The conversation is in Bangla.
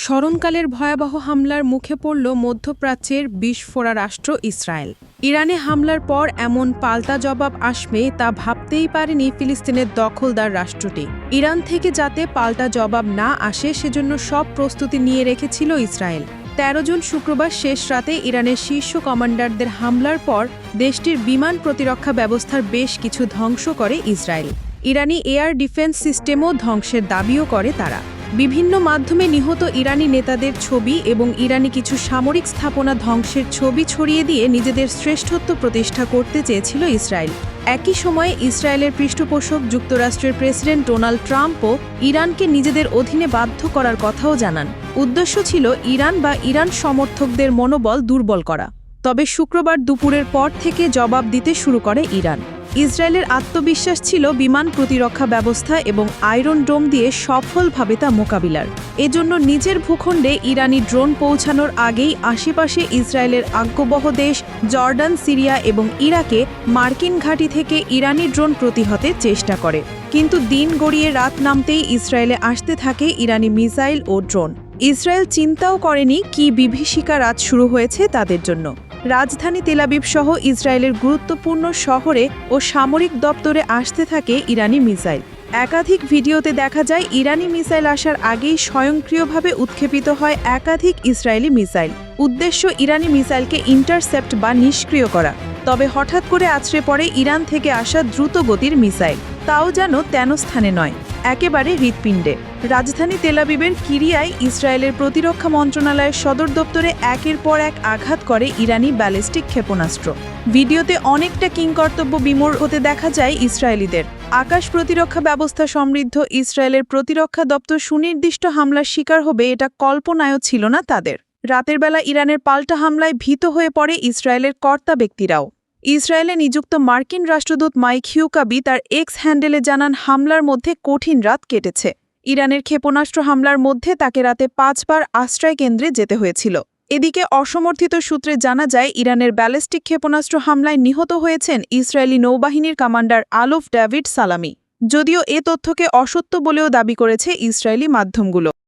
স্মরণকালের ভয়াবহ হামলার মুখে পড়ল মধ্যপ্রাচ্যের বিস্ফোরা রাষ্ট্র ইসরায়েল। ইরানে হামলার পর এমন পাল্টা জবাব আসবে তা ভাবতেই পারেনি ফিলিস্তিনের দখলদার রাষ্ট্রটি। ইরান থেকে যাতে পাল্টা জবাব না আসে সেজন্য সব প্রস্তুতি নিয়ে রেখেছিল ইসরায়েল। ১৩ জুন শুক্রবার শেষ রাতে ইরানের শীর্ষ কমান্ডারদের হামলার পর দেশটির বিমান প্রতিরক্ষা ব্যবস্থার বেশ কিছু ধ্বংস করে ইসরায়েল। ইরানি এয়ার ডিফেন্স সিস্টেমও ধ্বংসের দাবিও করে তারা। বিভিন্ন মাধ্যমে নিহত ইরানি নেতাদের ছবি এবং ইরানি কিছু সামরিক স্থাপনা ধ্বংসের ছবি ছড়িয়ে দিয়ে নিজেদের শ্রেষ্ঠত্ব প্রতিষ্ঠা করতে চেয়েছিল ইসরায়েল। একই সময়ে ইসরায়েলের পৃষ্ঠপোষক যুক্তরাষ্ট্রের প্রেসিডেন্ট ডোনাল্ড ট্রাম্পও ইরানকে নিজেদের অধীনে বাধ্য করার কথাও জানান। উদ্দেশ্য ছিল ইরান সমর্থকদের মনোবল দুর্বল করা। তবে শুক্রবার দুপুরের পর থেকে জবাব দিতে শুরু করে ইরান। ইসরায়েলের আত্মবিশ্বাস ছিল বিমান প্রতিরক্ষা ব্যবস্থা এবং আয়রন ডোম দিয়ে সফলভাবে তা মোকাবিলার। এজন্য নিজের ভূখণ্ডে ইরানি ড্রোন পৌঁছানোর আগেই আশেপাশে ইসরায়েলের আজ্ঞবহ দেশ জর্ডান, সিরিয়া এবং ইরাকে মার্কিন ঘাঁটি থেকে ইরানি ড্রোন প্রতিহতের চেষ্টা করে। কিন্তু দিন গড়িয়ে রাত নামতেই ইসরায়েলে আসতে থাকে ইরানি মিসাইল ও ড্রোন। ইসরায়েল চিন্তাও করেনি কি বিভীষিকা রাত শুরু হয়েছে তাদের জন্য। রাজধানী তেল আবিব সহ ইসরায়েলের গুরুত্বপূর্ণ শহরে ও সামরিক দপ্তরে আসতে থাকে ইরানি মিসাইল। একাধিক ভিডিওতে দেখা যায় ইরানি মিসাইল আসার আগেই স্বয়ংক্রিয়ভাবে উৎক্ষেপিত হয় একাধিক ইসরায়েলি মিসাইল। উদ্দেশ্য ইরানি মিসাইলকে ইন্টারসেপ্ট বা নিষ্ক্রিয় করা। তবে হঠাৎ করে আছড়ে পড়ে ইরান থেকে আসা দ্রুত গতির মিসাইল, তাও যেন তেন স্থানে নয়, একেবারে হৃৎপিণ্ডে। রাজধানী তেল আবিবের কিরিয়ায় ইসরায়েলের প্রতিরক্ষা মন্ত্রণালয়ের সদর দপ্তরে একের পর এক আঘাত করে ইরানি ব্যালিস্টিক ক্ষেপণাস্ত্র। ভিডিওতে অনেকটা কিংকর্তব্য বিমূঢ় হতে দেখা যায় ইসরায়েলিদের। আকাশ প্রতিরক্ষা ব্যবস্থা সমৃদ্ধ ইসরায়েলের প্রতিরক্ষা দপ্তর সুনির্দিষ্ট হামলার শিকার হবে এটা কল্পনায়ও ছিল না তাদের। রাতের বেলা ইরানের পাল্টা হামলায় ভীত হয়ে পড়ে ইসরায়েলের কর্তা ব্যক্তিরাও। ইসরায়েলে নিযুক্ত মার্কিন রাষ্ট্রদূত মাইক হিউকাবি তার এক্স হ্যান্ডেলে জানান হামলার মধ্যে কঠিন রাত কেটেছে। ইরানের ক্ষেপণাস্ত্র হামলার মধ্যে তাকে রাতে ৫ বার আশ্রয় কেন্দ্রে যেতে হয়েছিল। এদিকে অসমর্থিত সূত্রে জানা যায় ইরানের ব্যালিস্টিক ক্ষেপণাস্ত্র হামলায় নিহত হয়েছেন ইসরায়েলি নৌবাহিনীর কমান্ডার আলোফ ডেভিড সালামি। যদিও এ তথ্যকে অসত্য বলেও দাবি করেছে ইসরায়েলি মাধ্যমগুলো।